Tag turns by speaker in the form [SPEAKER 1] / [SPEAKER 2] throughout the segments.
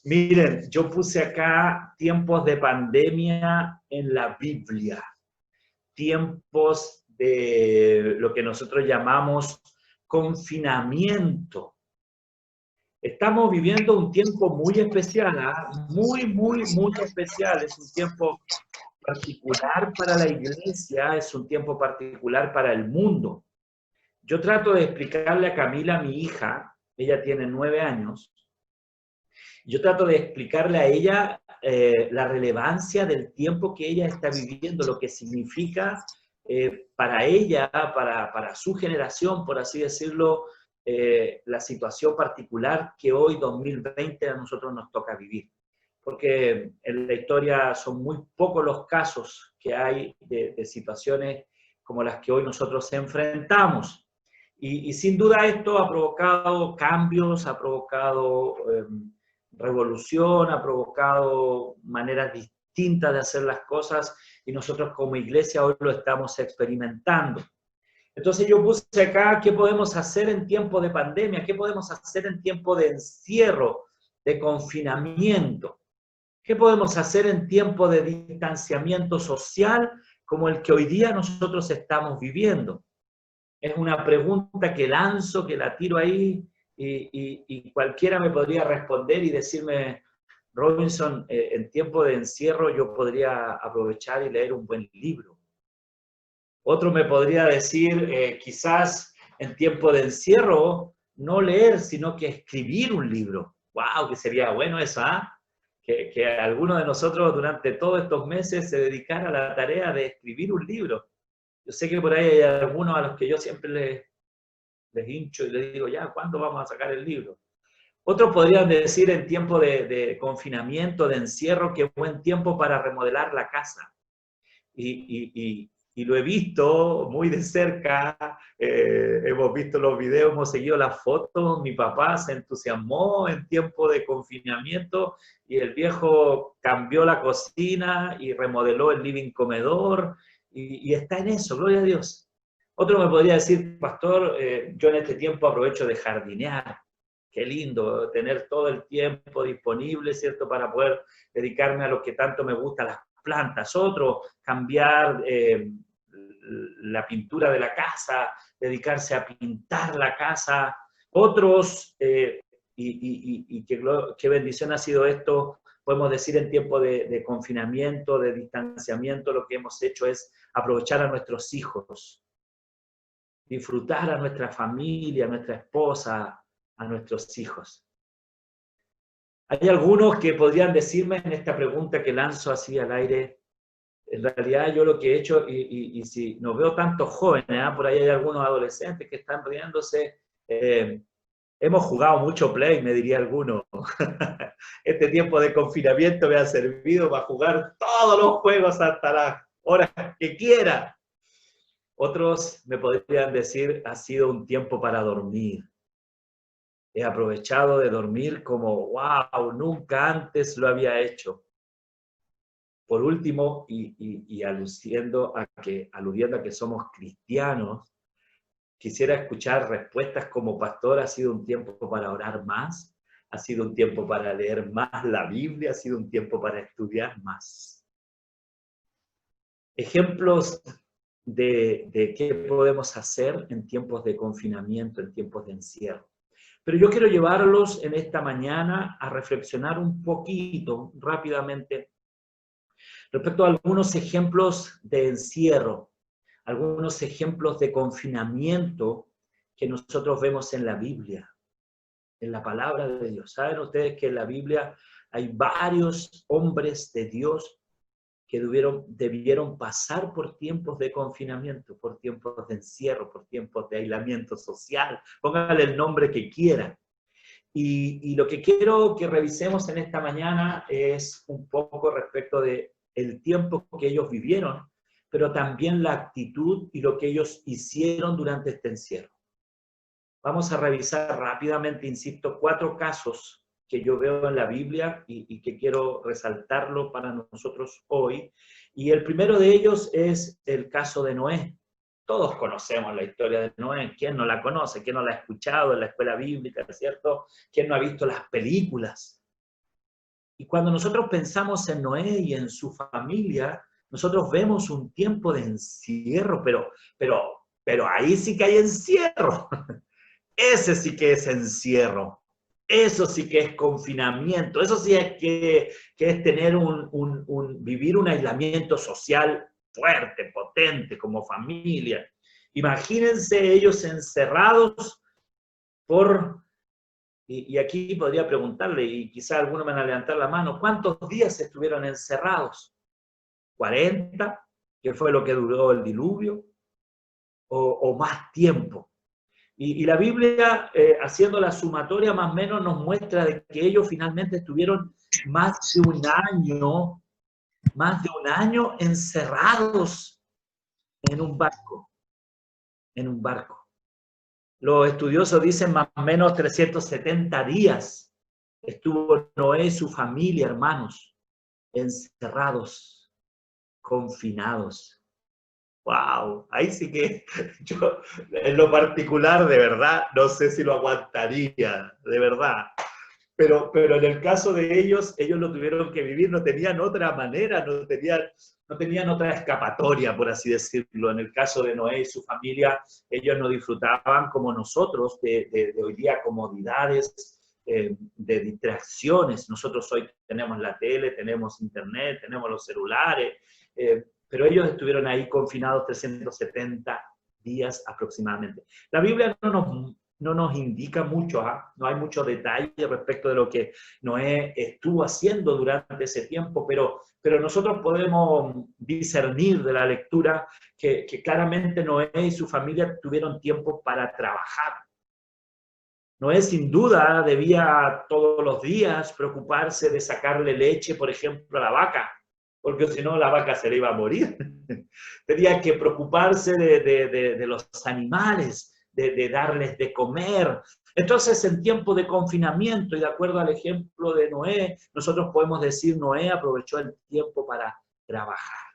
[SPEAKER 1] Miren, yo puse acá tiempos de pandemia en la Biblia, tiempos de lo que nosotros llamamos confinamiento. Estamos viviendo un tiempo muy especial, ¿ah? Muy especial. Es un tiempo particular para la iglesia, es un tiempo particular para el mundo. Yo trato de explicarle a Camila, mi hija, ella tiene 9 años, yo trato de explicarle a ella la relevancia del tiempo que ella está viviendo, lo que significa para ella, para su generación, por así decirlo, la situación particular que hoy, 2020, a nosotros nos toca vivir. Porque en la historia son muy pocos los casos que hay de situaciones como las que hoy nosotros enfrentamos. Y sin duda esto ha provocado cambios, ha provocado revolución, ha provocado maneras distintas de hacer las cosas y nosotros como iglesia hoy lo estamos experimentando. Entonces yo puse acá qué podemos hacer en tiempo de pandemia, qué podemos hacer en tiempo de encierro, de confinamiento, qué podemos hacer en tiempo de distanciamiento social como el que hoy día nosotros estamos viviendo. Es una pregunta que lanzo, que la tiro ahí, y cualquiera me podría responder y decirme, Robinson, en tiempo de encierro yo podría aprovechar y leer un buen libro. Otro me podría decir, quizás en tiempo de encierro, no leer, sino que escribir un libro. ¡Wow! Que sería bueno eso, ¿ah? Que alguno de nosotros durante todos estos meses se dedicara a la tarea de escribir un libro. Yo sé que por ahí hay algunos a los que yo siempre les hincho y les digo, ya, ¿cuándo vamos a sacar el libro? Otros podrían decir en tiempo de confinamiento, de encierro, que es buen tiempo para remodelar la casa. Y lo he visto muy de cerca, hemos visto los videos, hemos seguido las fotos, mi papá se entusiasmó en tiempo de confinamiento y el viejo cambió la cocina y remodeló el living comedor y está en eso, gloria a Dios. Otro me podría decir, pastor, yo en este tiempo aprovecho de jardinear. Qué lindo tener todo el tiempo disponible, ¿cierto? Para poder dedicarme a lo que tanto me gusta, las plantas. Otro, cambiar la pintura de la casa, dedicarse a pintar la casa. Otros, y qué bendición ha sido esto, podemos decir en tiempo de confinamiento, de distanciamiento, lo que hemos hecho es aprovechar a nuestros hijos, disfrutar a nuestra familia, a nuestra esposa, a nuestros hijos. Hay algunos que podrían decirme en esta pregunta que lanzo así al aire, en realidad yo lo que he hecho, y si no veo tantos jóvenes, por ahí hay algunos adolescentes que están riéndose, hemos jugado mucho Play, me diría alguno. Este tiempo de confinamiento me ha servido para jugar todos los juegos hasta las horas que quiera. Otros me podrían decir, ha sido un tiempo para dormir. He aprovechado de dormir como, wow, nunca antes lo había hecho. Por último, y aludiendo a que somos cristianos, quisiera escuchar respuestas como pastor, ha sido un tiempo para orar más, ha sido un tiempo para leer más la Biblia, ha sido un tiempo para estudiar más. Ejemplos de qué podemos hacer en tiempos de confinamiento, en tiempos de encierro. Pero yo quiero llevarlos en esta mañana a reflexionar un poquito, rápidamente, respecto a algunos ejemplos de encierro, algunos ejemplos de confinamiento que nosotros vemos en la Biblia, en la palabra de Dios. ¿Saben ustedes que en la Biblia hay varios hombres de Dios que debieron pasar por tiempos de confinamiento, por tiempos de encierro, por tiempos de aislamiento social? Póngale el nombre que quieran. Y lo que quiero que revisemos en esta mañana es un poco respecto de el tiempo que ellos vivieron, pero también la actitud y lo que ellos hicieron durante este encierro. Vamos a revisar rápidamente, insisto, 4 casos que yo veo en la Biblia y que quiero resaltarlo para nosotros hoy. Y el primero de ellos es el caso de Noé. Todos conocemos la historia de Noé. ¿Quién no la conoce? ¿Quién no la ha escuchado en la escuela bíblica, ¿cierto? ¿Quién no ha visto las películas? Y cuando nosotros pensamos en Noé y en su familia, nosotros vemos un tiempo de encierro, pero ahí sí que hay encierro. Ese sí que es encierro. Eso sí que es confinamiento. Eso sí es que es tener vivir un aislamiento social fuerte, potente, como familia. Imagínense ellos encerrados por, y aquí podría preguntarle, y quizá algunos van a levantar la mano, ¿cuántos días estuvieron encerrados? ¿40? ¿Que fue lo que duró el diluvio? ¿O más tiempo? Y la Biblia, haciendo la sumatoria, más o menos nos muestra de que ellos finalmente estuvieron más de un año encerrados en un barco, en un barco. Los estudiosos dicen más o menos 370 días estuvo Noé y su familia, hermanos, encerrados, confinados. Wow, ahí sí que yo, en lo particular, de verdad, no sé si lo aguantaría, de verdad. Pero en el caso de ellos lo tuvieron que vivir, no tenían otra manera, no tenían otra escapatoria, por así decirlo. En el caso de Noé y su familia, ellos no disfrutaban como nosotros de hoy día comodidades, de distracciones. Nosotros hoy tenemos la tele, tenemos internet, tenemos los celulares, pero ellos estuvieron ahí confinados 370 días aproximadamente. La Biblia no nos indica mucho, no hay mucho detalle respecto de lo que Noé estuvo haciendo durante ese tiempo, pero nosotros podemos discernir de la lectura que claramente Noé y su familia tuvieron tiempo para trabajar. Noé sin duda debía todos los días preocuparse de sacarle leche, por ejemplo, a la vaca, porque si no la vaca se le iba a morir. Tenía que preocuparse de los animales, de darles de comer. Entonces, en tiempo de confinamiento, y de acuerdo al ejemplo de Noé, nosotros podemos decir, Noé aprovechó el tiempo para trabajar,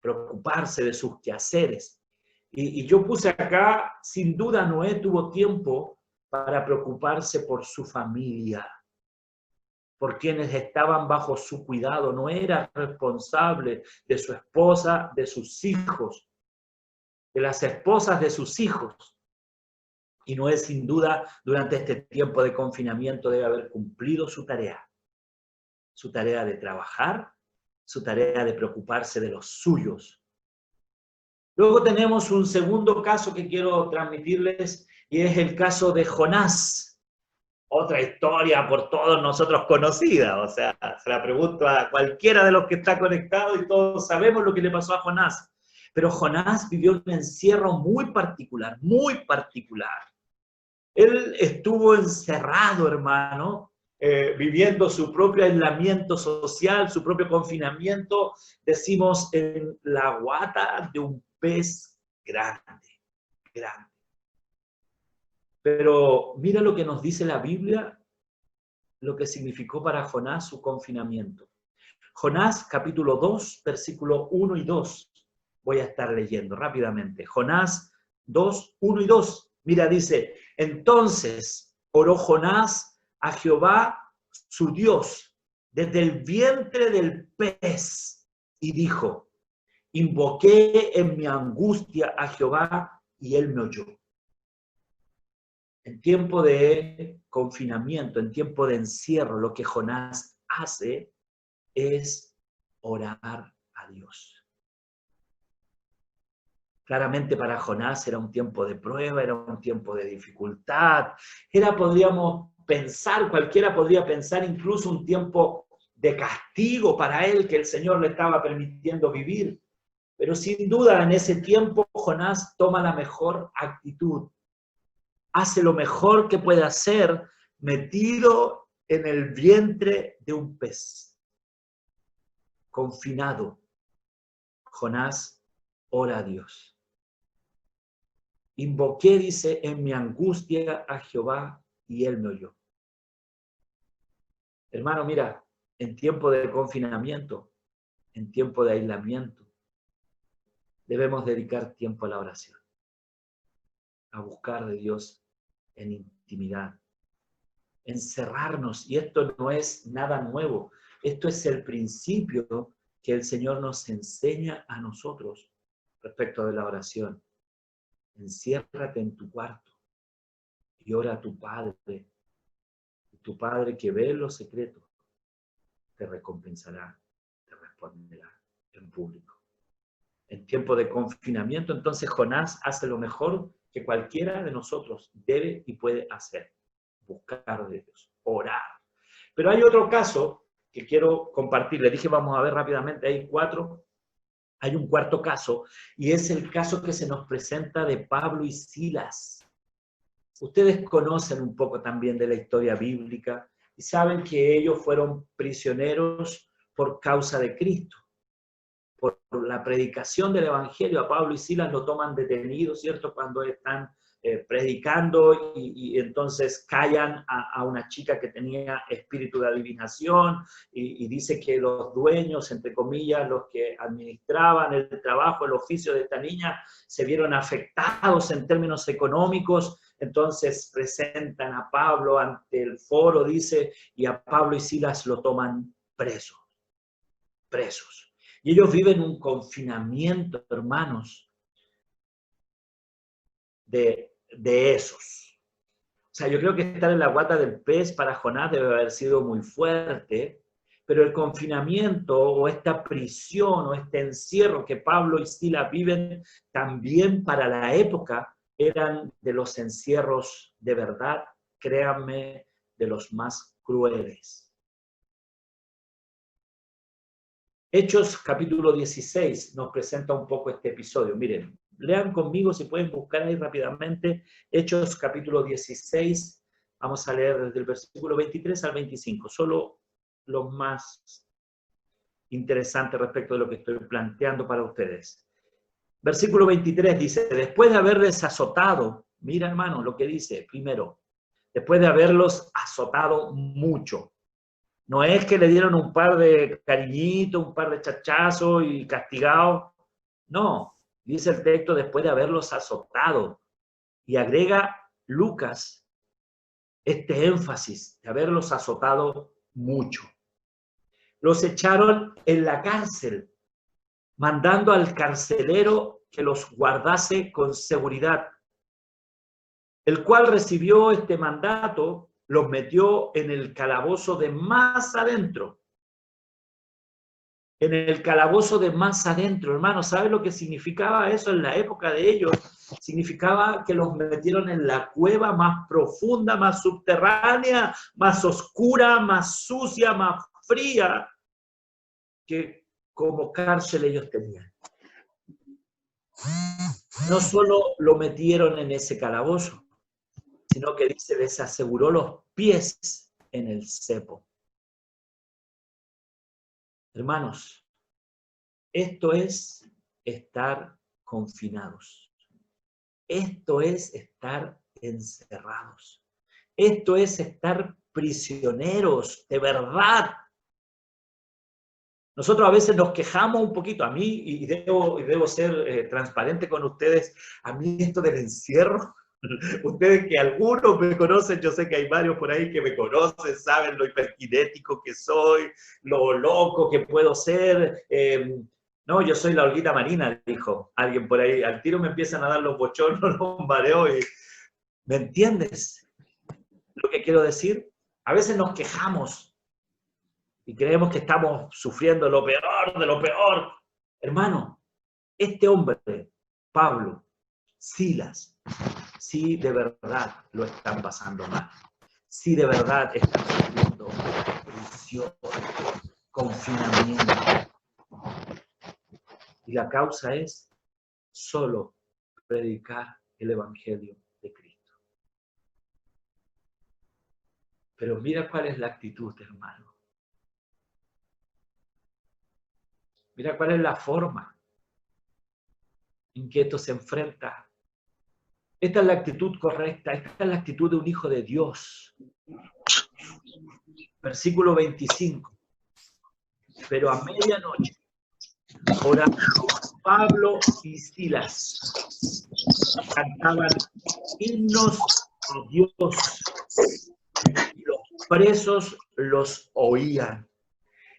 [SPEAKER 1] preocuparse de sus quehaceres. Y yo puse acá, sin duda Noé tuvo tiempo para preocuparse por su familia, por quienes estaban bajo su cuidado. No era responsable de su esposa, de sus hijos, de las esposas de sus hijos. Y Noé, sin duda, durante este tiempo de confinamiento debe haber cumplido su tarea de trabajar, su tarea de preocuparse de los suyos. Luego tenemos un segundo caso que quiero transmitirles, y es el caso de Jonás. Otra historia por todos nosotros conocida, o sea, se la pregunto a cualquiera de los que está conectado y todos sabemos lo que le pasó a Jonás. Pero Jonás vivió un encierro muy particular, muy particular. Él estuvo encerrado, hermano, viviendo su propio aislamiento social, su propio confinamiento, decimos, en la guata de un pez grande, grande. Pero mira lo que nos dice la Biblia, lo que significó para Jonás su confinamiento. Jonás, capítulo 2, versículo 1 y 2. Voy a estar leyendo rápidamente. Jonás 2, 1 y 2. Mira, dice, entonces oró Jonás a Jehová, su Dios, desde el vientre del pez, y dijo, invoqué en mi angustia a Jehová, y él me oyó. En tiempo de confinamiento, en tiempo de encierro, lo que Jonás hace es orar a Dios. Claramente para Jonás era un tiempo de prueba, era un tiempo de dificultad, podríamos pensar, cualquiera podría pensar incluso un tiempo de castigo para él que el Señor le estaba permitiendo vivir. Pero sin duda en ese tiempo Jonás toma la mejor actitud, hace lo mejor que puede hacer metido en el vientre de un pez, confinado. Jonás ora a Dios. Invoqué, dice, en mi angustia a Jehová y él me oyó. Hermano, mira, en tiempo de confinamiento, en tiempo de aislamiento, debemos dedicar tiempo a la oración, a buscar de Dios en intimidad. encerrarnos. Y esto no es nada nuevo. Esto es el principio que el Señor nos enseña a nosotros respecto de la oración. Enciérrate en tu cuarto y ora a tu Padre. Y tu Padre que ve los secretos te recompensará, te responderá en público. En tiempo de confinamiento, entonces Jonás hace lo mejor que cualquiera de nosotros debe y puede hacer. Buscar de Dios, orar. Pero hay otro caso que quiero compartir. Le dije, vamos a ver rápidamente, hay 4. Hay un cuarto caso, y es el caso que se nos presenta de Pablo y Silas. Ustedes conocen un poco también de la historia bíblica y saben que ellos fueron prisioneros por causa de Cristo. Por la predicación del Evangelio, a Pablo y Silas lo toman detenidos, ¿cierto? Cuando están predicando y entonces callan a una chica que tenía espíritu de adivinación y dice que los dueños, entre comillas, los que administraban el trabajo, el oficio de esta niña, se vieron afectados en términos económicos, entonces presentan a Pablo ante el foro, dice, y a Pablo y Silas lo toman presos. Y ellos viven un confinamiento, hermanos, de esos. O sea, yo creo que estar en la guata del pez para Jonás debe haber sido muy fuerte, pero el confinamiento o esta prisión o este encierro que Pablo y Silas viven también para la época eran de los encierros de verdad, créanme, de los más crueles. Hechos capítulo 16 nos presenta un poco este episodio. Miren, lean conmigo si pueden buscar ahí rápidamente. Hechos capítulo 16, vamos a leer desde el versículo 23 al 25, solo lo más interesante respecto de lo que estoy planteando para ustedes. Versículo 23 dice, después de haberles azotado, mira hermano lo que dice primero, después de haberlos azotado mucho. No es que le dieron un par de cariñitos, un par de chachazos y castigados. No, dice el texto después de haberlos azotado. Y agrega Lucas este énfasis de haberlos azotado mucho. Los echaron en la cárcel, mandando al carcelero que los guardase con seguridad, el cual recibió este mandato, los metió en el calabozo de más adentro. En el calabozo de más adentro, hermano, ¿sabe lo que significaba eso en la época de ellos? Significaba que los metieron en la cueva más profunda, más subterránea, más oscura, más sucia, más fría, que como cárcel ellos tenían. No solo lo metieron en ese calabozo, sino que dice, les aseguró los pies en el cepo. Hermanos, esto es estar confinados. Esto es estar encerrados. Esto es estar prisioneros, de verdad. Nosotros a veces nos quejamos un poquito, a mí, y debo ser transparente con ustedes, a mí esto del encierro, ustedes que algunos me conocen, yo sé que hay varios por ahí que me conocen, saben lo hiperkinético que soy, lo loco que puedo ser. No, yo soy la Olguita Marina, dijo alguien por ahí. Al tiro me empiezan a dar los bochornos, los mareos. ¿Me entiendes lo que quiero decir? A veces nos quejamos y creemos que estamos sufriendo lo peor de lo peor. Hermano, este hombre, Pablo, Silas, sí de verdad lo están pasando mal. Sí de verdad están sufriendo prisión, confinamiento. Y la causa es solo predicar el Evangelio de Cristo. Pero mira cuál es la actitud, hermano. Mira cuál es la forma en que esto se enfrenta. Esta es la actitud correcta, esta es la actitud de un hijo de Dios. Versículo 25. Pero a medianoche, orando Pablo y Silas, cantaban himnos a Dios y los presos los oían.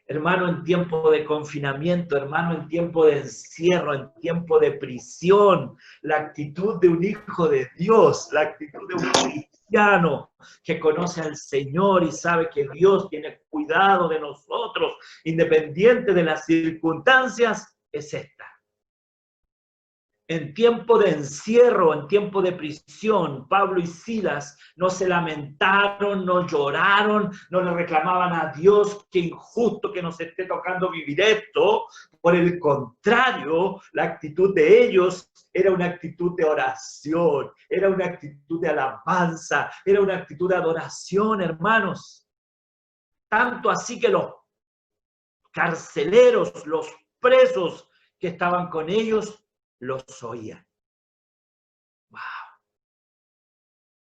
[SPEAKER 1] Hermano, en tiempo de confinamiento, hermano, en tiempo de encierro, en tiempo de prisión, la actitud de un hijo de Dios, la actitud de un cristiano que conoce al Señor y sabe que Dios tiene cuidado de nosotros, independiente de las circunstancias, es esta. En tiempo de encierro, en tiempo de prisión, Pablo y Silas no se lamentaron, no lloraron, no le reclamaban a Dios que injusto que nos esté tocando vivir esto. Por el contrario, la actitud de ellos era una actitud de oración, era una actitud de alabanza, era una actitud de adoración, hermanos. Tanto así que los carceleros, los presos que estaban con ellos, los oían. ¡Wow!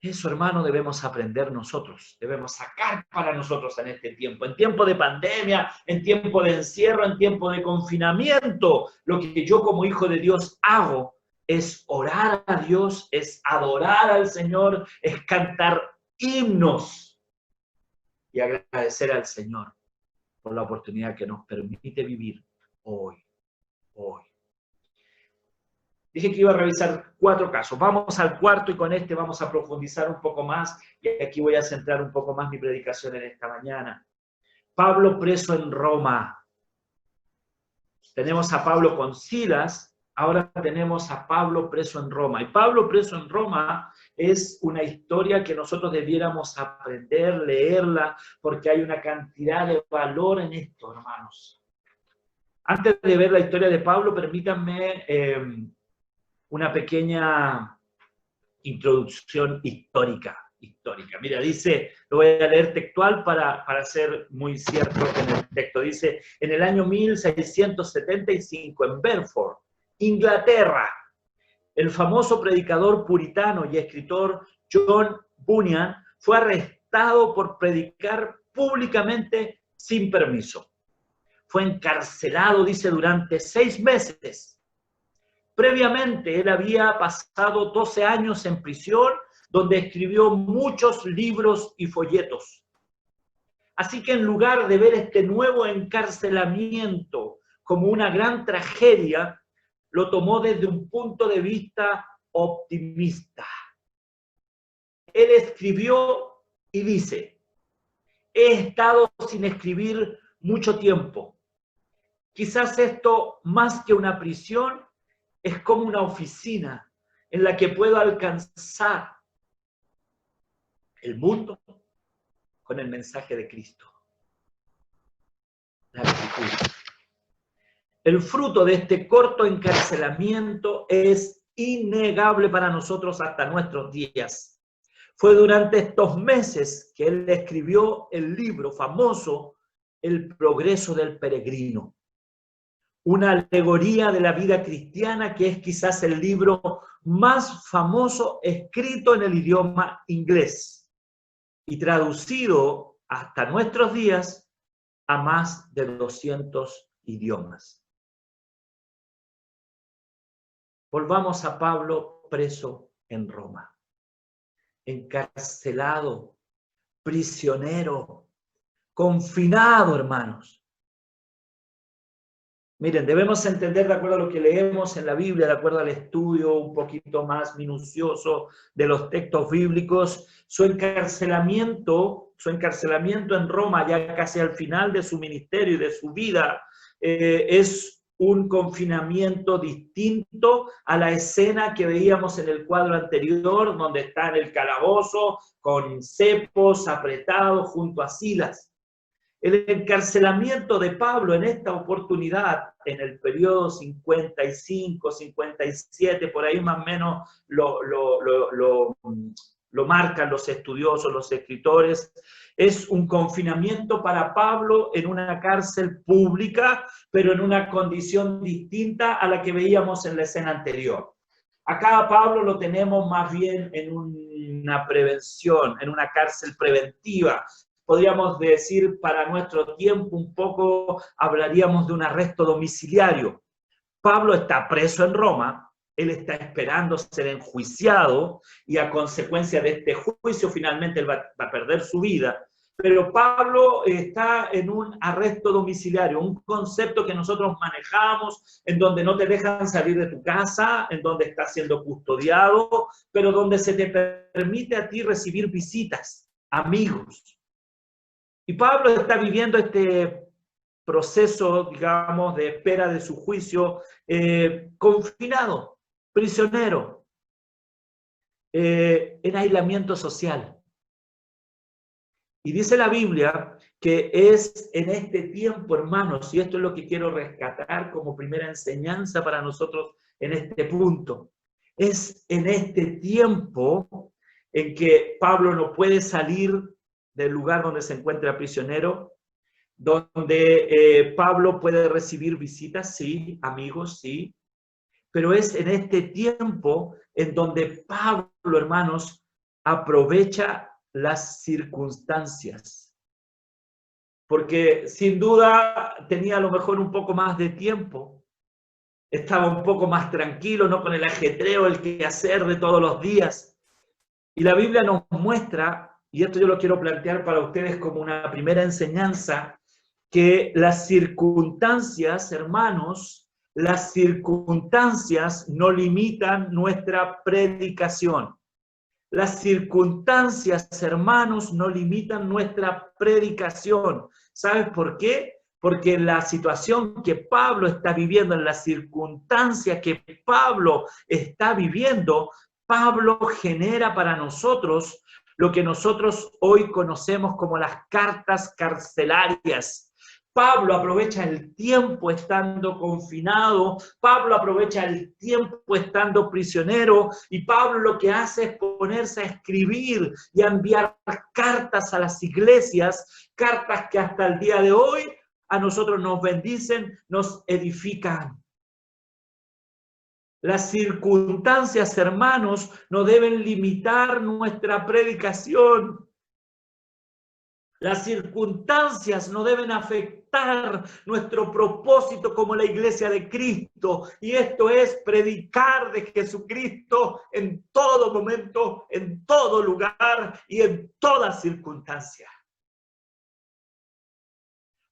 [SPEAKER 1] Eso, hermano, debemos aprender nosotros. Debemos sacar para nosotros en este tiempo. En tiempo de pandemia, en tiempo de encierro, en tiempo de confinamiento. Lo que yo como hijo de Dios hago es orar a Dios, es adorar al Señor, es cantar himnos y agradecer al Señor por la oportunidad que nos permite vivir hoy. Dije que iba a revisar 4 casos. Vamos al cuarto y con este vamos a profundizar un poco más. Y aquí voy a centrar un poco más mi predicación en esta mañana. Pablo preso en Roma. Tenemos a Pablo con Silas, ahora tenemos a Pablo preso en Roma. Y Pablo preso en Roma es una historia que nosotros debiéramos aprender, leerla, porque hay una cantidad de valor en esto, hermanos. Antes de ver la historia de Pablo, permítanme una pequeña introducción histórica. Mira, dice, lo voy a leer textual para ser muy cierto en el texto. Dice, en el año 1675, en Bedford, Inglaterra, el famoso predicador puritano y escritor John Bunyan fue arrestado por predicar públicamente sin permiso. Fue encarcelado, dice, durante 6 meses. Previamente, él había pasado 12 años en prisión, donde escribió muchos libros y folletos. Así que en lugar de ver este nuevo encarcelamiento como una gran tragedia, lo tomó desde un punto de vista optimista. Él escribió y dice, he estado sin escribir mucho tiempo. Quizás esto, más que una prisión, es como una oficina en la que puedo alcanzar el mundo con el mensaje de Cristo. La gratitud. El fruto de este corto encarcelamiento es innegable para nosotros hasta nuestros días. Fue durante estos meses que él escribió el libro famoso El progreso del peregrino. Una alegoría de la vida cristiana que es quizás el libro más famoso escrito en el idioma inglés y traducido hasta nuestros días a más de 200 idiomas. Volvamos a Pablo preso en Roma, encarcelado, prisionero, confinado, hermanos. Miren, debemos entender, de acuerdo a lo que leemos en la Biblia, de acuerdo al estudio un poquito más minucioso de los textos bíblicos, su encarcelamiento en Roma, ya casi al final de su ministerio y de su vida, es un confinamiento distinto a la escena que veíamos en el cuadro anterior, donde está en el calabozo, con cepos apretados junto a Silas. El encarcelamiento de Pablo en esta oportunidad, en el periodo 55, 57, por ahí más o menos lo marcan los estudiosos, los escritores, es un confinamiento para Pablo en una cárcel pública, pero en una condición distinta a la que veíamos en la escena anterior. Acá a Pablo lo tenemos más bien en una prevención, en una cárcel preventiva. Podríamos decir, para nuestro tiempo un poco, hablaríamos de un arresto domiciliario. Pablo está preso en Roma, él está esperando ser enjuiciado y a consecuencia de este juicio finalmente él va a perder su vida, pero Pablo está en un arresto domiciliario, un concepto que nosotros manejamos, en donde no te dejan salir de tu casa, en donde estás siendo custodiado, pero donde se te permite a ti recibir visitas, amigos. Y Pablo está viviendo este proceso, digamos, de espera de su juicio, confinado, prisionero, en aislamiento social. Y dice la Biblia que es en este tiempo, hermanos, y esto es lo que quiero rescatar como primera enseñanza para nosotros en este punto, es en este tiempo en que Pablo no puede salir del lugar donde se encuentra prisionero, donde Pablo puede recibir visitas, sí, amigos, sí, pero es en este tiempo en donde Pablo, hermanos, aprovecha las circunstancias. Porque sin duda tenía a lo mejor un poco más de tiempo, estaba un poco más tranquilo, no con el ajetreo, el quehacer de todos los días. Y la Biblia nos muestra, y esto yo lo quiero plantear para ustedes como una primera enseñanza, que las circunstancias, hermanos, las circunstancias no limitan nuestra predicación. Las circunstancias, hermanos, no limitan nuestra predicación. ¿Sabes por qué? Porque en la situación que Pablo está viviendo, en la circunstancia que Pablo está viviendo, Pablo genera para nosotros lo que nosotros hoy conocemos como las cartas carcelarias. Pablo aprovecha el tiempo estando confinado, Pablo aprovecha el tiempo estando prisionero, y Pablo lo que hace es ponerse a escribir y a enviar cartas a las iglesias, cartas que hasta el día de hoy a nosotros nos bendicen, nos edifican. Las circunstancias, hermanos, no deben limitar nuestra predicación. Las circunstancias no deben afectar nuestro propósito como la iglesia de Cristo. Y esto es predicar de Jesucristo en todo momento, en todo lugar y en toda circunstancia.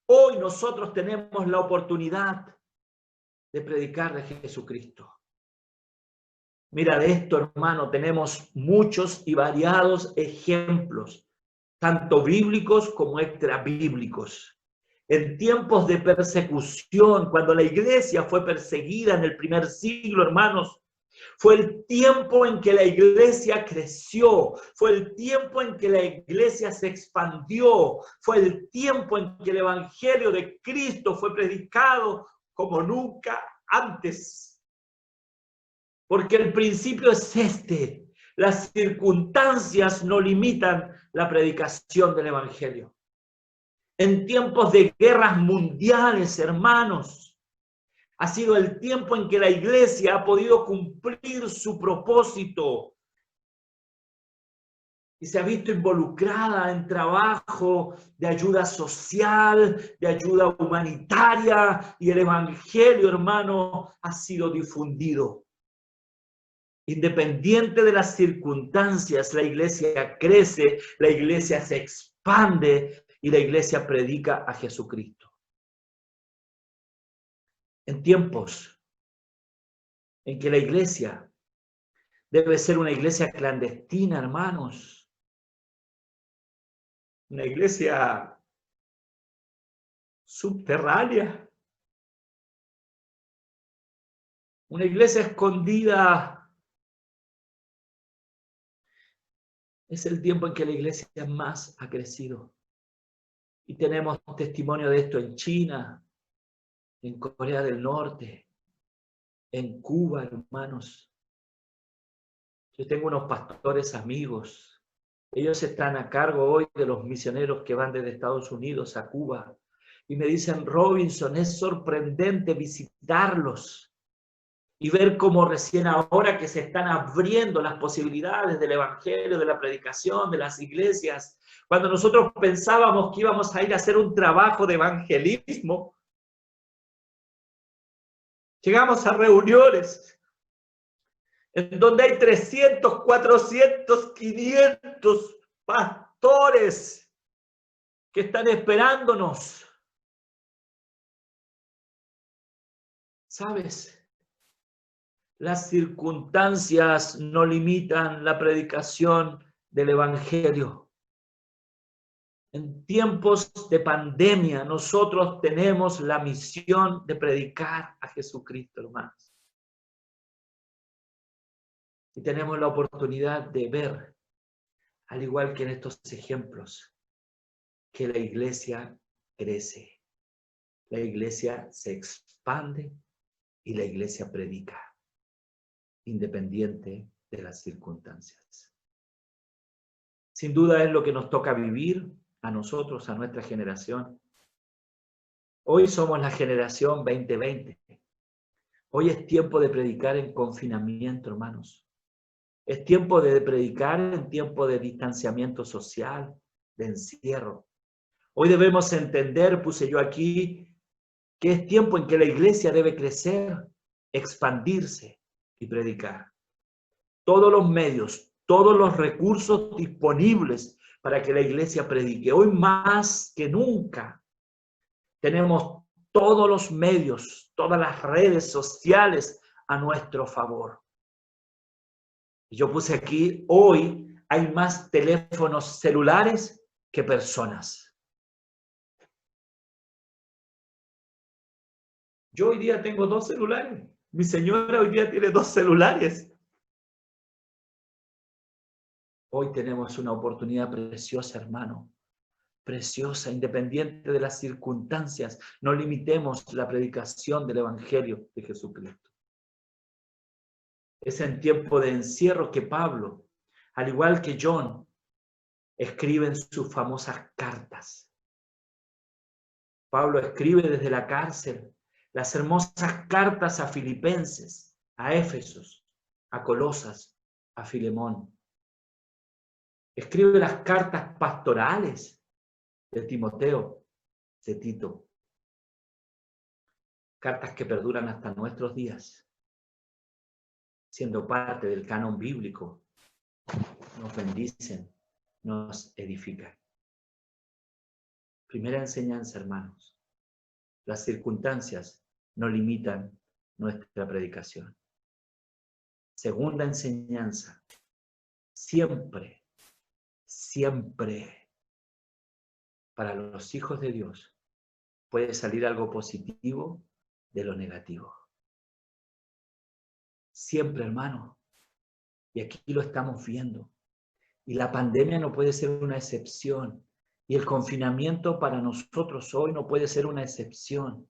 [SPEAKER 1] Hoy nosotros tenemos la oportunidad de predicar de Jesucristo. Mira, de esto, hermano, tenemos muchos y variados ejemplos, tanto bíblicos como extrabíblicos. En tiempos de persecución, cuando la iglesia fue perseguida en el primer siglo, hermanos, fue el tiempo en que la iglesia creció, fue el tiempo en que la iglesia se expandió, fue el tiempo en que el evangelio de Cristo fue predicado como nunca antes. Porque el principio es este: las circunstancias no limitan la predicación del evangelio. En tiempos de guerras mundiales, hermanos, ha sido el tiempo en que la iglesia ha podido cumplir su propósito y se ha visto involucrada en trabajo de ayuda social, de ayuda humanitaria, y el evangelio, hermano, ha sido difundido. Independiente de las circunstancias, la iglesia crece, la iglesia se expande y la iglesia predica a Jesucristo. En tiempos en que la iglesia debe ser una iglesia clandestina, hermanos, una iglesia subterránea, una iglesia escondida. Es el tiempo en que la iglesia más ha crecido. Y tenemos testimonio de esto en China, en Corea del Norte, en Cuba, hermanos. Yo tengo unos pastores amigos. Ellos están a cargo hoy de los misioneros que van desde Estados Unidos a Cuba. Y me dicen: Robinson, es sorprendente visitarlos y ver cómo recién ahora que se están abriendo las posibilidades del evangelio, de la predicación, de las iglesias, cuando nosotros pensábamos que íbamos a ir a hacer un trabajo de evangelismo, llegamos a reuniones en donde hay 300, 400, 500 pastores que están esperándonos. ¿Sabes? Las circunstancias no limitan la predicación del Evangelio. En tiempos de pandemia, nosotros tenemos la misión de predicar a Jesucristo, hermanos. Y tenemos la oportunidad de ver, al igual que en estos ejemplos, que la iglesia crece, la iglesia se expande y la iglesia predica, independiente de las circunstancias. Sin duda es lo que nos toca vivir a nosotros, a nuestra generación. Hoy somos la generación 2020. Hoy es tiempo de predicar en confinamiento, hermanos. Es tiempo de predicar en tiempo de distanciamiento social, de encierro. Hoy debemos entender, puse yo aquí, que es tiempo en que la iglesia debe crecer, expandirse y predicar. Todos los medios, todos los recursos disponibles para que la iglesia predique. Hoy más que nunca tenemos todos los medios, todas las redes sociales a nuestro favor. Yo puse aquí, hoy hay más teléfonos celulares que personas. Yo hoy día tengo 2 celulares. Mi señora hoy día tiene 2 celulares. Hoy tenemos una oportunidad preciosa, hermano. Preciosa, independiente de las circunstancias. No limitemos la predicación del Evangelio de Jesucristo. Es en tiempo de encierro que Pablo, al igual que John, escriben sus famosas cartas. Pablo escribe desde la cárcel las hermosas cartas a Filipenses, a Éfesos, a Colosas, a Filemón. Escribe las cartas pastorales de Timoteo, de Tito. Cartas que perduran hasta nuestros días, siendo parte del canon bíblico, nos bendicen, nos edifican. Primera enseñanza, hermanos. Las circunstancias no limitan nuestra predicación. Segunda enseñanza. Siempre, siempre, para los hijos de Dios, puede salir algo positivo de lo negativo. Siempre, hermano. Y aquí lo estamos viendo. Y la pandemia no puede ser una excepción. Y el confinamiento para nosotros hoy no puede ser una excepción.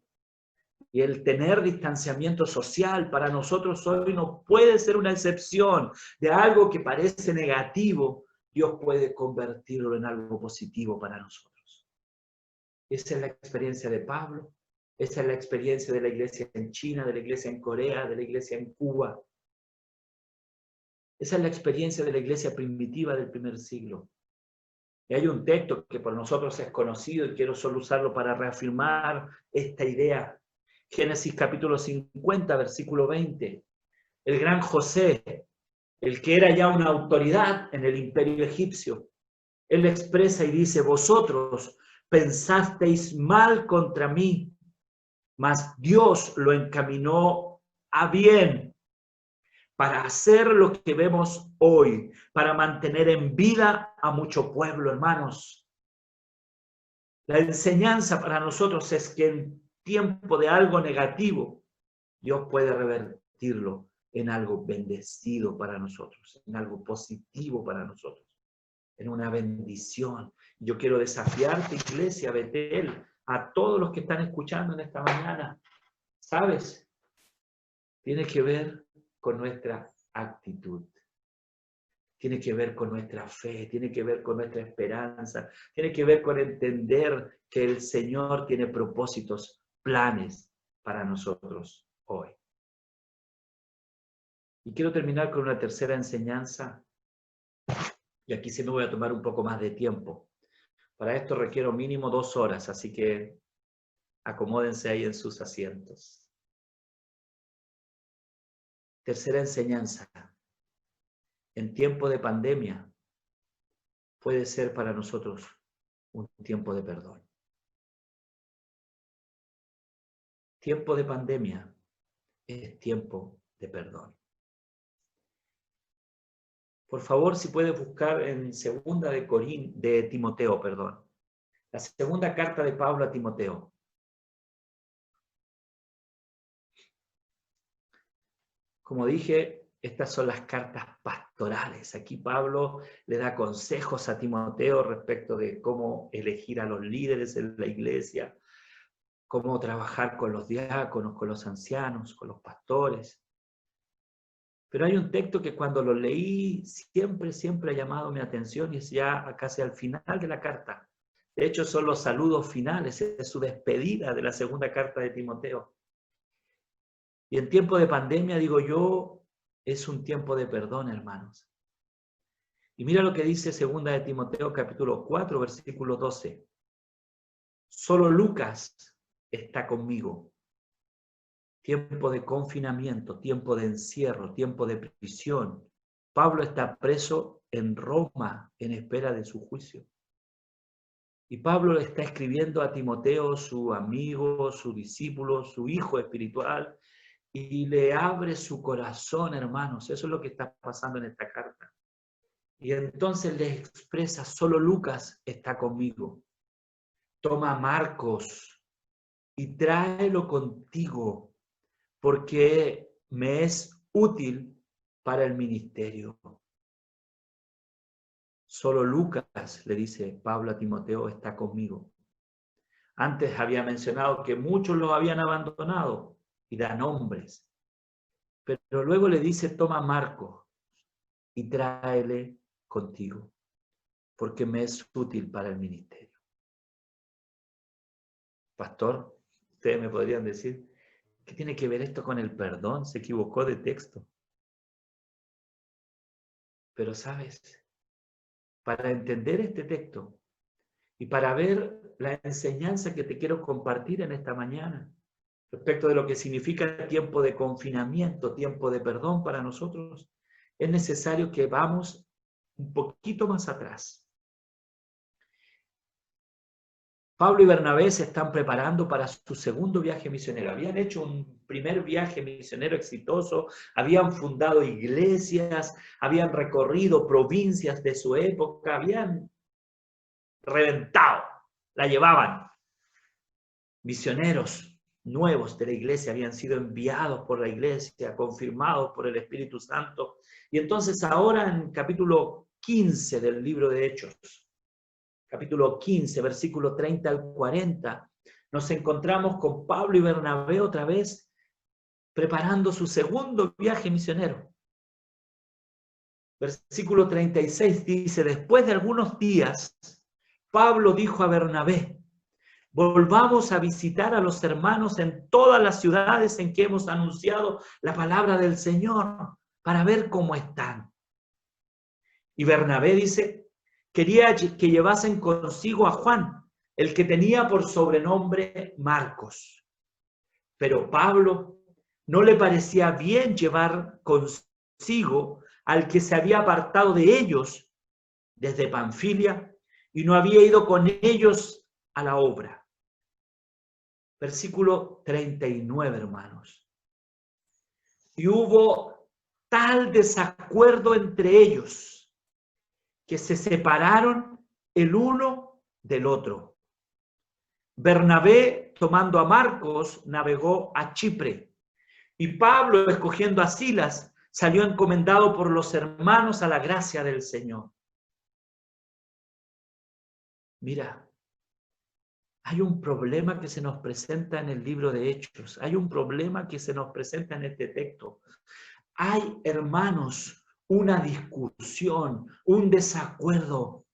[SPEAKER 1] Y el tener distanciamiento social para nosotros hoy no puede ser una excepción de algo que parece negativo. Dios puede convertirlo en algo positivo para nosotros. Esa es la experiencia de Pablo. Esa es la experiencia de la iglesia en China, de la iglesia en Corea, de la iglesia en Cuba. Esa es la experiencia de la iglesia primitiva del primer siglo. Y hay un texto que por nosotros es conocido y quiero solo usarlo para reafirmar esta idea. Génesis capítulo 50, versículo 20. El gran José, el que era ya una autoridad en el imperio egipcio, él expresa y dice, vosotros pensasteis mal contra mí, mas Dios lo encaminó a bien para hacer lo que vemos hoy, para mantener en vida a mucho pueblo, hermanos. La enseñanza para nosotros es que en tiempo de algo negativo, Dios puede revertirlo en algo bendecido para nosotros, en algo positivo para nosotros, en una bendición. Yo quiero desafiarte, iglesia, Betel, a todos los que están escuchando en esta mañana. ¿Sabes? Tiene que ver con nuestra actitud. Tiene que ver con nuestra fe, tiene que ver con nuestra esperanza, tiene que ver con entender que el Señor tiene propósitos, planes para nosotros hoy. Y quiero terminar con una tercera enseñanza, y aquí sí me voy a tomar un poco más de tiempo. Para esto requiero mínimo 2 horas, así que acomódense ahí en sus asientos. Tercera enseñanza. En tiempo de pandemia puede ser para nosotros un tiempo de perdón. Tiempo de pandemia es tiempo de perdón. Por favor, si puedes buscar en segunda de Timoteo, perdón. La segunda carta de Pablo a Timoteo. Como dije, estas son las cartas pastorales. Aquí Pablo le da consejos a Timoteo respecto de cómo elegir a los líderes en la iglesia, cómo trabajar con los diáconos, con los ancianos, con los pastores. Pero hay un texto que cuando lo leí siempre ha llamado mi atención y es ya casi al final de la carta. De hecho, son los saludos finales, es su despedida de la segunda carta de Timoteo. Y en tiempo de pandemia, digo yo, es un tiempo de perdón, hermanos. Y mira lo que dice segunda de Timoteo, capítulo 4, versículo 12. Solo Lucas está conmigo. Tiempo de confinamiento, tiempo de encierro, tiempo de prisión. Pablo está preso en Roma en espera de su juicio. Y Pablo le está escribiendo a Timoteo, su amigo, su discípulo, su hijo espiritual, y le abre su corazón, hermanos. Eso es lo que está pasando en esta carta. Y entonces les expresa, solo Lucas está conmigo. Toma a Marcos y tráelo contigo, porque me es útil para el ministerio. Solo Lucas, le dice Pablo a Timoteo, está conmigo. Antes había mencionado que muchos los habían abandonado y da nombres. Pero luego le dice, toma a Marcos y tráele contigo, porque me es útil para el ministerio. Pastor, ustedes me podrían decir, ¿qué tiene que ver esto con el perdón? Se equivocó de texto. Pero sabes, para entender este texto y para ver la enseñanza que te quiero compartir en esta mañana, respecto de lo que significa tiempo de confinamiento, tiempo de perdón para nosotros, es necesario que vamos un poquito más atrás. Pablo y Bernabé se están preparando para su segundo viaje misionero. Habían hecho un primer viaje misionero exitoso, habían fundado iglesias, habían recorrido provincias de su época, habían reventado, la llevaban. Misioneros nuevos de la iglesia habían sido enviados por la iglesia, confirmados por el Espíritu Santo. Y entonces ahora en capítulo 15 del libro de Hechos, capítulo 15, versículo 30 al 40, nos encontramos con Pablo y Bernabé otra vez preparando su segundo viaje misionero. Versículo 36 dice, después de algunos días, Pablo dijo a Bernabé, volvamos a visitar a los hermanos en todas las ciudades en que hemos anunciado la palabra del Señor para ver cómo están. Y Bernabé dice, quería que llevasen consigo a Juan, el que tenía por sobrenombre Marcos. Pero Pablo no le parecía bien llevar consigo al que se había apartado de ellos desde Panfilia y no había ido con ellos a la obra. Versículo 39, hermanos. Y hubo tal desacuerdo entre ellos que se separaron el uno del otro. Bernabé, tomando a Marcos, navegó a Chipre, y Pablo, escogiendo a Silas, salió encomendado por los hermanos a la gracia del Señor. Mira, hay un problema que se nos presenta en el libro de Hechos, hay un problema que se nos presenta en este texto. Hay, hermanos, una discusión, un desacuerdo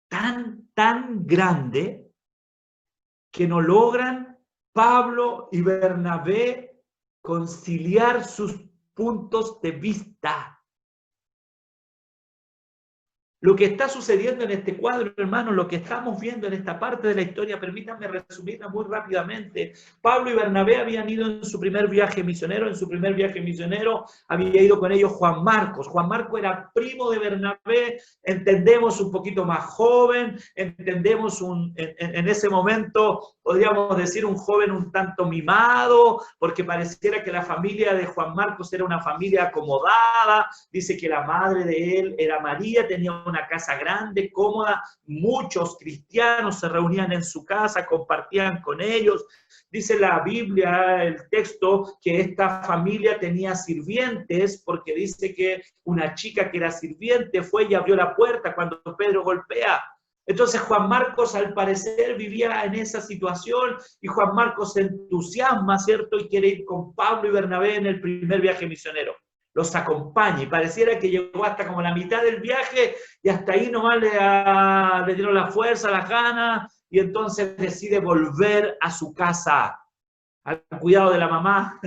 [SPEAKER 1] tan grande que no logran Pablo y Bernabé conciliar sus puntos de vista. Lo que está sucediendo en este cuadro, hermanos, lo que estamos viendo en esta parte de la historia, permítanme resumirla muy rápidamente. Pablo y Bernabé habían ido en su primer viaje misionero. En su primer viaje misionero había ido con ellos Juan Marcos. Juan Marcos era primo de Bernabé, entendemos un poquito más joven, entendemos en ese momento, podríamos decir, un joven un tanto mimado, porque pareciera que la familia de Juan Marcos era una familia acomodada. Dice que la madre de él era María, tenía una casa grande, cómoda, muchos cristianos se reunían en su casa, compartían con ellos. Dice la Biblia, el texto, que esta familia tenía sirvientes, porque dice que una chica que era sirviente fue y abrió la puerta cuando Pedro golpea. Entonces Juan Marcos al parecer vivía en esa situación y Juan Marcos se entusiasma, ¿cierto? Y quiere ir con Pablo y Bernabé en el primer viaje misionero. Los acompaña y pareciera que llegó hasta como la mitad del viaje y hasta ahí nomás le dieron la fuerza, las ganas y entonces decide volver a su casa, al cuidado de la mamá,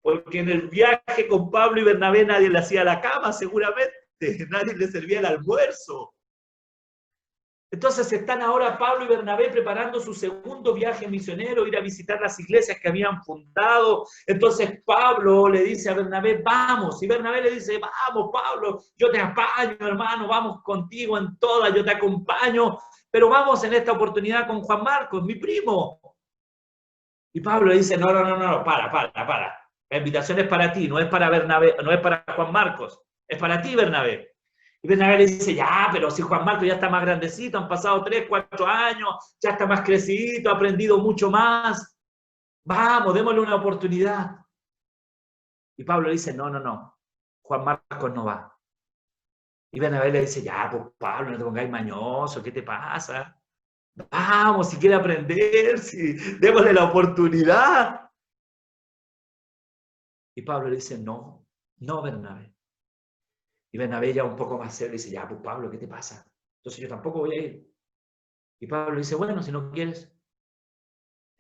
[SPEAKER 1] porque en el viaje con Pablo y Bernabé nadie le hacía la cama seguramente, nadie le servía el almuerzo. Entonces están ahora Pablo y Bernabé preparando su segundo viaje misionero, ir a visitar las iglesias que habían fundado. Entonces Pablo le dice a Bernabé, vamos. Y Bernabé le dice, vamos Pablo, yo te apaño hermano, vamos contigo en todas, yo te acompaño. Pero vamos en esta oportunidad con Juan Marcos, mi primo. Y Pablo le dice, no, para. La invitación es para ti, no es para Bernabé, no es para Juan Marcos, es para ti Bernabé. Y Bernabé le dice, ya, pero si Juan Marcos ya está más grandecito, han pasado 3, 4 años, ya está más crecidito, ha aprendido mucho más. Vamos, démosle una oportunidad. Y Pablo le dice, no, Juan Marcos no va. Y Bernabé le dice, ya, pues Pablo, no te pongáis mañoso, ¿qué te pasa? Vamos, si quiere aprender, si, démosle la oportunidad. Y Pablo le dice, no, Bernabé. Y Bernabé ya un poco más serio dice, ya, pues Pablo, ¿qué te pasa? Entonces yo tampoco voy a ir. Y Pablo dice, bueno, si no quieres,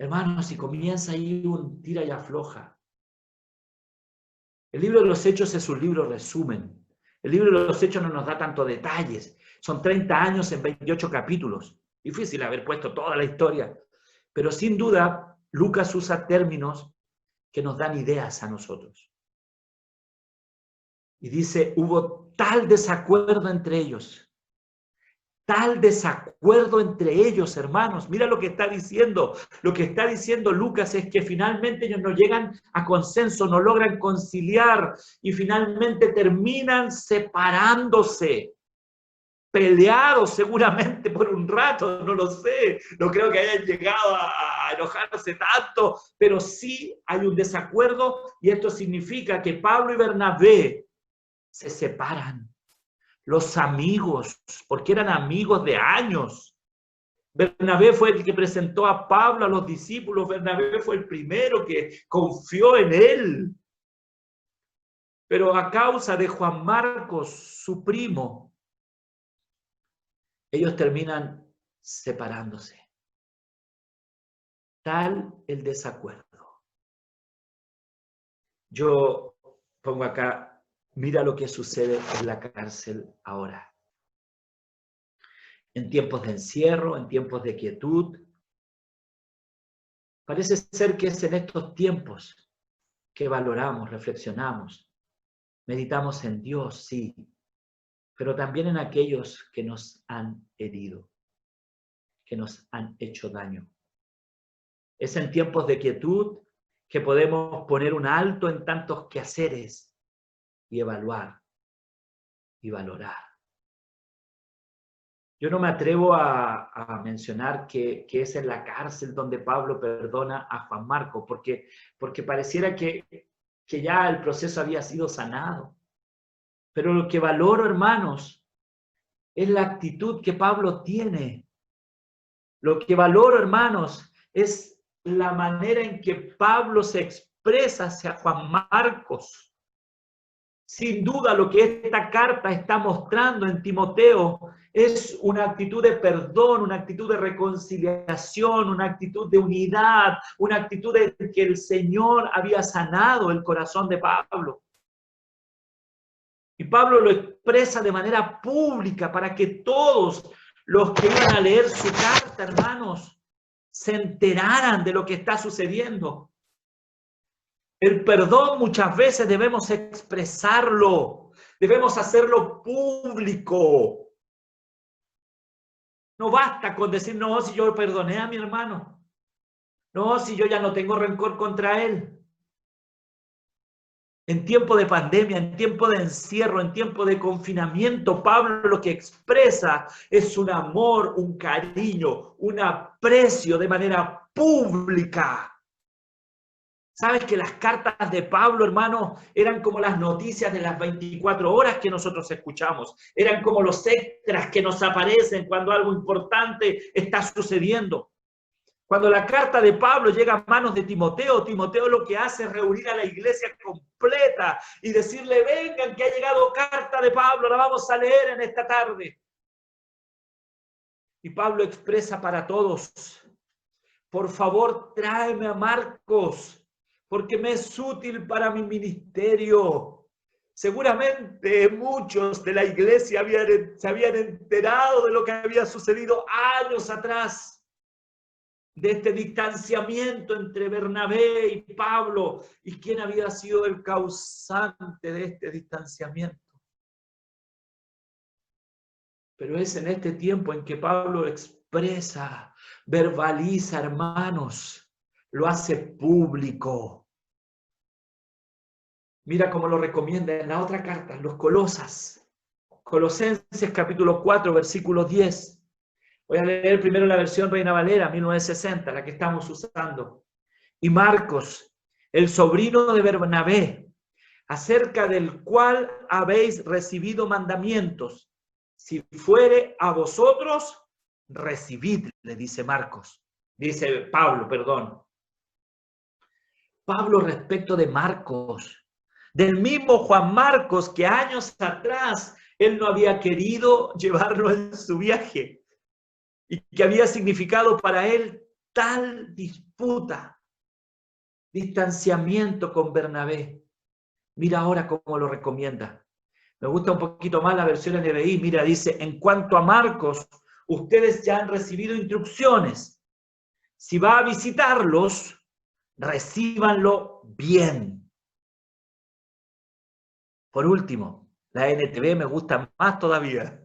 [SPEAKER 1] hermano, si comienza ahí un tira y afloja. El libro de los Hechos es un libro resumen. El libro de los Hechos no nos da tantos detalles. Son 30 años en 28 capítulos. Difícil haber puesto toda la historia. Pero sin duda, Lucas usa términos que nos dan ideas a nosotros. Y dice, hubo tal desacuerdo entre ellos, hermanos. Mira lo que está diciendo. Lo que está diciendo Lucas es que finalmente ellos no llegan a consenso, no logran conciliar y finalmente terminan separándose. Peleados seguramente por un rato, no lo sé, no creo que hayan llegado a enojarse tanto, pero sí hay un desacuerdo y esto significa que Pablo y Bernabé se separan. Los amigos, porque eran amigos de años. Bernabé fue el que presentó a Pablo a los discípulos, Bernabé fue el primero que confió en él. Pero a causa de Juan Marcos, su primo, ellos terminan separándose. Tal el desacuerdo. Yo pongo acá, mira lo que sucede en la cárcel ahora. En tiempos de encierro, en tiempos de quietud. Parece ser que es en estos tiempos que valoramos, reflexionamos, meditamos en Dios, sí, pero también en aquellos que nos han herido, que nos han hecho daño. Es en tiempos de quietud que podemos poner un alto en tantos quehaceres y evaluar y valorar. Yo no me atrevo a mencionar que es en la cárcel donde Pablo perdona a Juan Marcos, porque pareciera que ya el proceso había sido sanado. Pero lo que valoro, hermanos, es la actitud que Pablo tiene. Lo que valoro, hermanos, es la manera en que Pablo se expresa hacia Juan Marcos. Sin duda, lo que esta carta está mostrando en Timoteo es una actitud de perdón, una actitud de reconciliación, una actitud de unidad, una actitud de que el Señor había sanado el corazón de Pablo. Y Pablo lo expresa de manera pública para que todos los que iban a leer su carta, hermanos, se enteraran de lo que está sucediendo. El perdón muchas veces debemos expresarlo, debemos hacerlo público. No basta con decir, no, si yo perdoné a mi hermano, no, si yo ya no tengo rencor contra él. En tiempo de pandemia, en tiempo de encierro, en tiempo de confinamiento, Pablo lo que expresa es un amor, un cariño, un aprecio de manera pública. ¿Sabes que las cartas de Pablo, hermano, eran como las noticias de las 24 horas que nosotros escuchamos? Eran como los extras que nos aparecen cuando algo importante está sucediendo. Cuando la carta de Pablo llega a manos de Timoteo, Timoteo lo que hace es reunir a la iglesia completa y decirle, vengan que ha llegado carta de Pablo, la vamos a leer en esta tarde. Y Pablo expresa para todos, por favor, tráeme a Marcos, porque me es útil para mi ministerio. Seguramente muchos de la iglesia se habían enterado de lo que había sucedido años atrás, de este distanciamiento entre Bernabé y Pablo, y quién había sido el causante de este distanciamiento. Pero es en este tiempo en que Pablo expresa, verbaliza, hermanos, lo hace público. Mira cómo lo recomienda en la otra carta, los Colosenses capítulo 4, versículo 10. Voy a leer primero la versión Reina Valera, 1960, la que estamos usando. Y Marcos, el sobrino de Bernabé, acerca del cual habéis recibido mandamientos. Si fuere a vosotros, recibid, le dice Marcos. Dice Pablo, perdón. Pablo respecto de Marcos, del mismo Juan Marcos que años atrás él no había querido llevarlo en su viaje y que había significado para él tal disputa, distanciamiento con Bernabé. Mira ahora cómo lo recomienda. Me gusta un poquito más la versión NBI. Mira, dice, en cuanto a Marcos, ustedes ya han recibido instrucciones. Si va a visitarlos, recíbanlo bien. Por último, la NTV me gusta más todavía.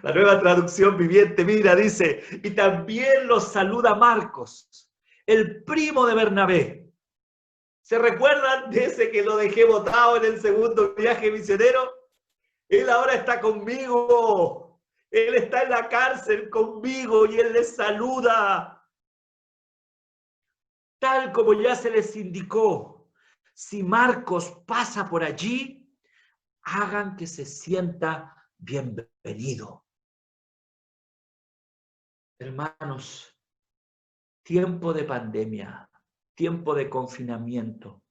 [SPEAKER 1] La nueva traducción viviente, mira, dice, y también los saluda Marcos, el primo de Bernabé. ¿Se recuerdan de ese que lo dejé botado en el segundo viaje misionero? Él ahora está conmigo. Él está en la cárcel conmigo y él les saluda. Tal como ya se les indicó, si Marcos pasa por allí, hagan que se sienta bienvenido. Hermanos, tiempo de pandemia, tiempo de confinamiento,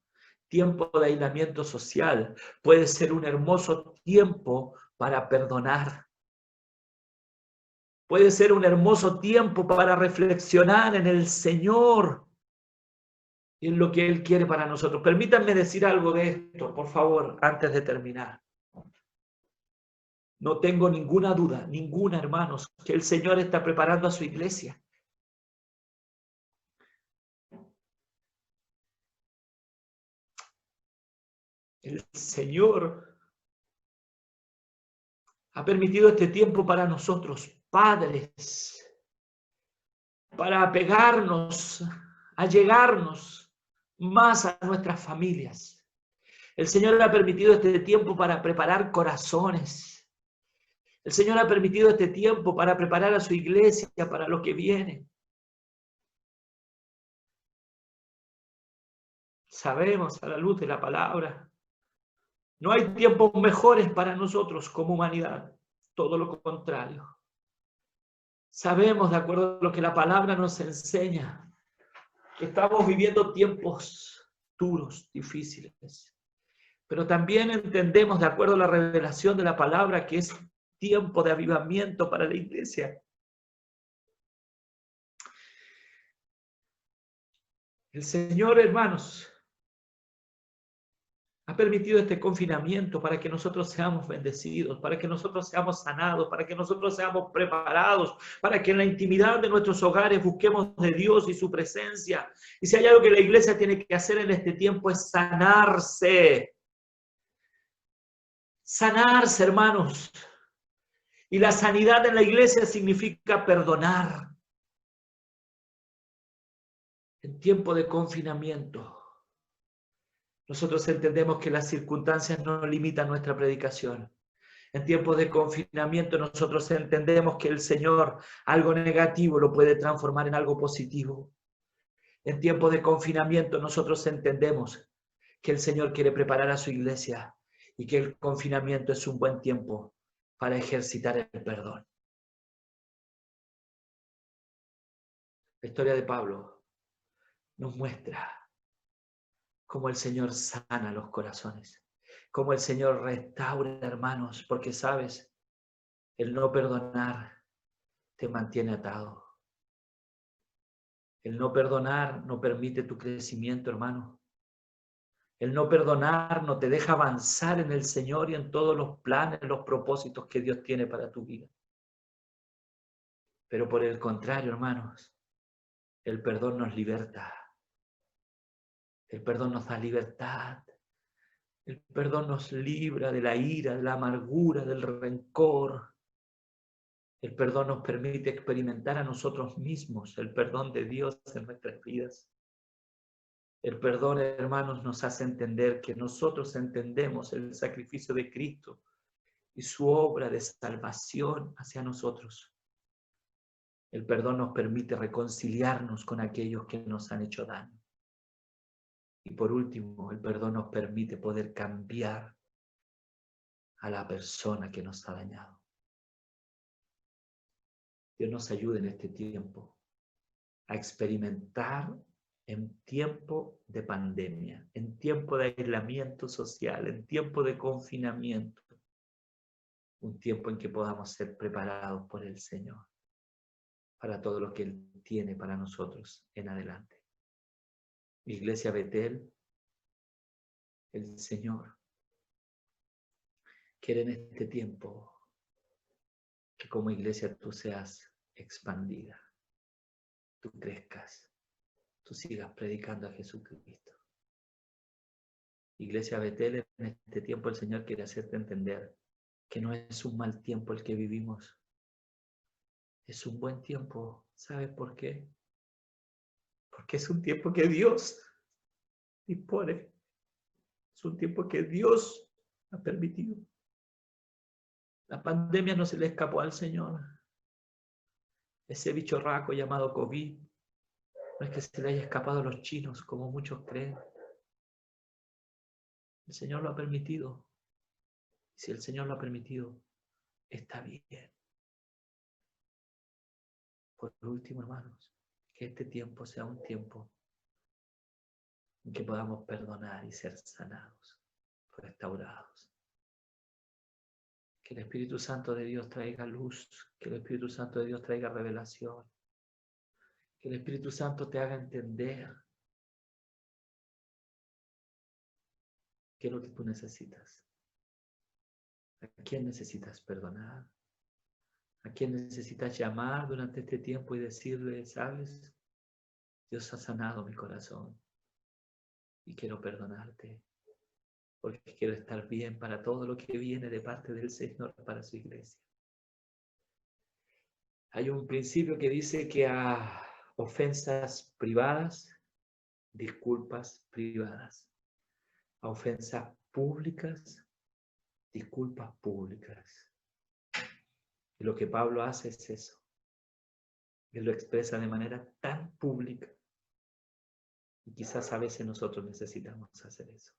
[SPEAKER 1] tiempo de aislamiento social, puede ser un hermoso tiempo para perdonar. Puede ser un hermoso tiempo para reflexionar en el Señor y en lo que Él quiere para nosotros. Permítanme decir algo de esto, por favor, antes de terminar. No tengo ninguna duda, ninguna, hermanos, que el Señor está preparando a su iglesia. El Señor ha permitido este tiempo para nosotros, padres, para apegarnos, allegarnos más a nuestras familias. El Señor ha permitido este tiempo para preparar corazones. El Señor ha permitido este tiempo para preparar a su iglesia para lo que viene. Sabemos a la luz de la palabra, no hay tiempos mejores para nosotros como humanidad, todo lo contrario. Sabemos, de acuerdo a lo que la palabra nos enseña, que estamos viviendo tiempos duros, difíciles. Pero también entendemos, de acuerdo a la revelación de la palabra, que es tiempo de avivamiento para la iglesia. El Señor, hermanos, Ha permitido este confinamiento para que nosotros seamos bendecidos, para que nosotros seamos sanados, para que nosotros seamos preparados, para que en la intimidad de nuestros hogares busquemos de Dios y su presencia. Y si hay algo que la iglesia tiene que hacer en este tiempo es sanarse. Sanarse, hermanos. Y la sanidad en la iglesia significa perdonar. En tiempo de confinamiento, nosotros entendemos que las circunstancias no limitan nuestra predicación. En tiempos de confinamiento nosotros entendemos que el Señor algo negativo lo puede transformar en algo positivo. En tiempos de confinamiento nosotros entendemos que el Señor quiere preparar a su iglesia y que el confinamiento es un buen tiempo para ejercitar el perdón. La historia de Pablo nos muestra cómo el Señor sana los corazones, cómo el Señor restaura, hermanos, porque sabes, el no perdonar te mantiene atado. El no perdonar no permite tu crecimiento, hermano. El no perdonar no te deja avanzar en el Señor y en todos los planes, los propósitos que Dios tiene para tu vida. Pero por el contrario, hermanos, el perdón nos liberta. El perdón nos da libertad. El perdón nos libra de la ira, de la amargura, del rencor. El perdón nos permite experimentar a nosotros mismos el perdón de Dios en nuestras vidas. El perdón, hermanos, nos hace entender que nosotros entendemos el sacrificio de Cristo y su obra de salvación hacia nosotros. El perdón nos permite reconciliarnos con aquellos que nos han hecho daño. Y por último, el perdón nos permite poder cambiar a la persona que nos ha dañado. Dios nos ayude en este tiempo a experimentar en tiempo de pandemia, en tiempo de aislamiento social, en tiempo de confinamiento, un tiempo en que podamos ser preparados por el Señor para todo lo que Él tiene para nosotros en adelante. Iglesia Betel, el Señor quiere en este tiempo que como iglesia tú seas expandida, tú crezcas, tú sigas predicando a Jesucristo. Iglesia Betel, en este tiempo el Señor quiere hacerte entender que no es un mal tiempo el que vivimos, es un buen tiempo. ¿Sabes por qué? Porque es un tiempo que Dios dispone, es un tiempo que Dios ha permitido. La pandemia no se le escapó al Señor. Ese bicharraco llamado COVID no es que se le haya escapado a los chinos, como muchos creen. El Señor lo ha permitido. Si el Señor lo ha permitido, está bien. Por último, hermanos, que este tiempo sea un tiempo en que podamos perdonar y ser sanados, restaurados. Que el Espíritu Santo de Dios traiga luz, que el Espíritu Santo de Dios traiga revelación, que el Espíritu Santo te haga entender qué es lo que tú necesitas. ¿A quién necesitas perdonar? ¿A quién necesitas llamar durante este tiempo y decirle, sabes, Dios ha sanado mi corazón y quiero perdonarte, porque quiero estar bien para todo lo que viene de parte del Señor para su iglesia? Hay un principio que dice que a ofensas privadas, disculpas privadas. A ofensas públicas, disculpas públicas. Y lo que Pablo hace es eso. Él lo expresa de manera tan pública. Y quizás a veces nosotros necesitamos hacer eso.